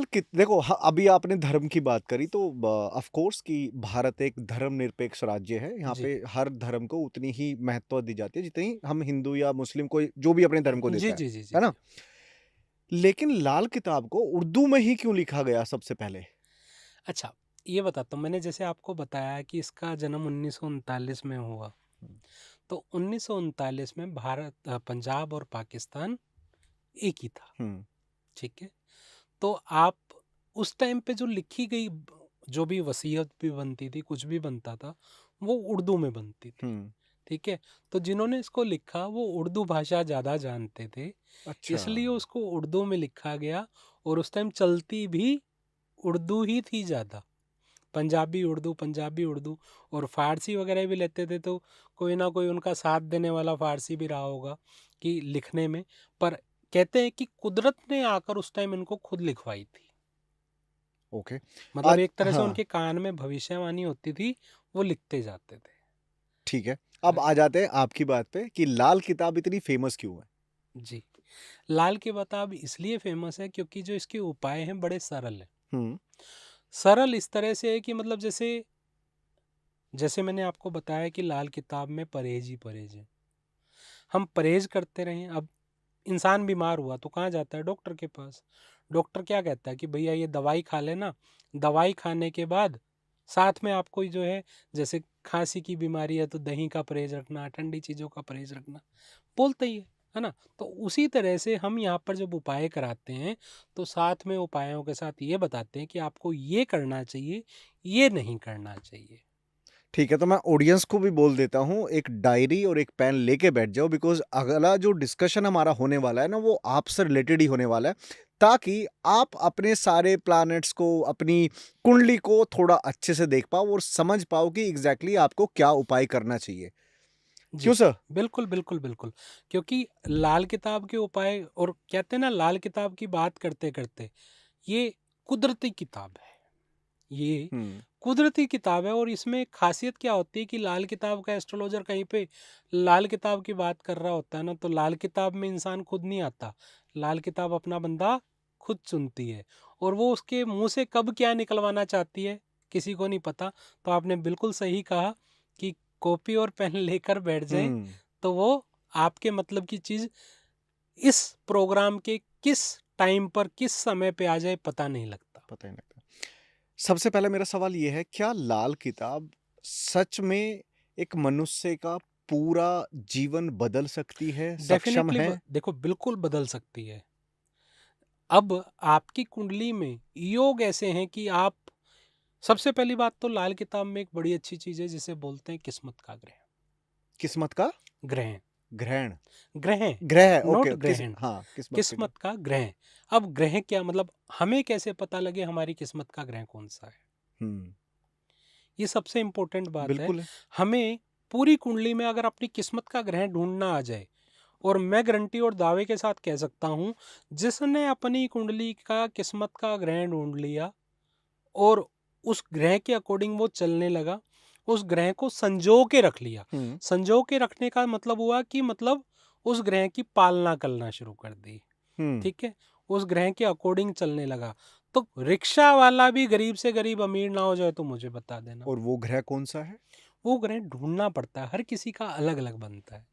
देखो अभी आपने धर्म की बात करी तो ऑफ कोर्स कि भारत एक धर्मनिरपेक्ष राज्य है। यहाँ जी। पे हर धर्म को उतनी ही महत्व दी जाती है जितनी हम हिंदू या मुस्लिम कोई जो भी अपने धर्म को जी, देता जी, जी, जी, है ना? जी। लेकिन लाल किताब को उर्दू में ही क्यों लिखा गया सबसे पहले? अच्छा, ये बताता हूँ, मैंने जैसे आपको बताया कि इसका जन्म 1939 में हुआ। हुँ, तो 1939 में पंजाब और पाकिस्तान एक ही था, हुँ, ठीक है? तो आप उस टाइम पे जो लिखी गई जो भी वसीयत भी बनती थी, कुछ भी बनता था, वो उर्दू में बनती थी, हुँ, ठीक है? तो जिन्होंने इसको लिखा वो उर्दू भाषा ज़्यादा जानते थे, अच्छा। इसलिए उसको उर्दू में लिखा गया और उस टाइम चलती भी उर्दू ही थी ज़्यादा। पंजाबी उर्दू और फ़ारसी वगैरह भी लेते थे, तो कोई ना कोई उनका साथ देने वाला फ़ारसी भी रहा होगा कि लिखने में। पर कहते हैं कि कुदरत ने आकर उस टाइम इनको खुद लिखवाई थी। ओके। मतलब आज एक तरह से हाँ, उनके कान में भविष्यवाणी होती थी, वो लिखते जाते थे। ठीक है। अब राइट। आ जाते हैं आपकी बात पे कि लाल किताब इतनी फ़ेमस क्यों है? जी। लाल की किताब इसलिए फ़ेमस है क्योंकि जो इसके उपाय हैं बड़े सरल हैं। हुँ, सरल इस तरह से है कि मतलब जैसे जैसे मैंने आपको बताया कि लाल किताब में परहेज़ ही परहेज़ है। हम परहेज़ करते रहें। अब इंसान बीमार हुआ तो कहाँ जाता है? डॉक्टर के पास। डॉक्टर क्या कहता है कि भैया ये दवाई खा लेना। दवाई खाने के बाद साथ में आपको जो है, जैसे खांसी की बीमारी है तो दही का परहेज़ रखना, ठंडी चीज़ों का परहेज़ रखना, बोलते ही है ना? तो उसी तरह से हम यहाँ पर जब उपाय कराते हैं तो साथ में उपायों के साथ ये बताते हैं कि आपको ये करना चाहिए, ये नहीं करना चाहिए। ठीक है, तो मैं ऑडियंस को भी बोल देता हूँ, एक डायरी और एक पेन लेके बैठ जाओ बिकॉज़ अगला जो डिस्कशन हमारा होने वाला है ना, वो आपसे रिलेटेड ही होने वाला है, ताकि आप अपने सारे प्लैनेट्स को, अपनी कुंडली को थोड़ा अच्छे से देख पाओ और समझ पाओ कि एग्ज़ैक्टली आपको क्या उपाय करना चाहिए। जी, क्यों सर? बिल्कुल, बिल्कुल, बिल्कुल। क्योंकि लाल किताब के उपाय, और कहते हैं ना, लाल किताब की बात करते-करते, ये कुदरती किताब है। ये हुँ, कुदरती किताब है और इसमें ख़ासियत क्या होती है कि लाल किताब का एस्ट्रोलॉजर कहीं पे लाल किताब की बात कर रहा होता है ना, तो लाल किताब में इंसान खुद नहीं आता। लाल किताब अपना बंदा खुद चुनती है और वो उसके मुँह से कब क्या निकलवाना चाहती है, किसी को नहीं पता। तो आपने बिल्कुल सही कहा कि कॉपी और पेन लेकर बैठ जाएँ, हुँ, तो वो आपके मतलब की चीज़ इस प्रोग्राम के किस टाइम पर, किस समय पे आ जाए, पता नहीं लगता। पता ही नहीं लगता। सबसे पहला मेरा सवाल ये है, क्या लाल किताब सच में एक मनुष्य का पूरा जीवन बदल सकती है, सक्षम डेफ़िनेटली है? देखो, बिल्कुल बदल सकती है। अब आपकी कुंडली में योग ऐसे हैं कि आप, सबसे पहली बात तो लाल किताब में एक बड़ी अच्छी चीज़ है जिसे बोलते हैं किस्मत का ग्रह। किस्मत का ग्रहण, ग्रहण। ग्रह, ग्रह, नॉट ओके, ग्रहण, हाँ, किस्मत का ग्रह। किस्मत का ग्रह। अब ग्रह क्या मतलब, हमें कैसे पता लगे हमारी किस्मत का ग्रह कौन-सा है? हुँ, ये सबसे इम्पोर्टेंट बात है। बिल्कुल है। हमें पूरी कुंडली में अगर अपनी किस्मत का ग्रह ढूँढना आ जाए, और मैं गारंटी और दावे के साथ कह सकता हूँ, जिसने अपनी कुंडली का किस्मत का ग्रह ढूँढ लिया और उस ग्रह के अकॉर्डिंग वो चलने लगा, उस ग्रह को संजो के रख लिया। हुँ, संजो के रखने का मतलब हुआ कि मतलब उस ग्रह की पालना करना शुरू कर दी, हुँ, ठीक है? उस ग्रह के अकॉर्डिंग चलने लगा। तो रिक्शा वाला भी गरीब से गरीब अमीर ना हो जाए तो मुझे बता देना। और वो ग्रह कौन-सा है? वो ग्रह ढूँढना पड़ता है, हर किसी का अलग-अलग बनता है।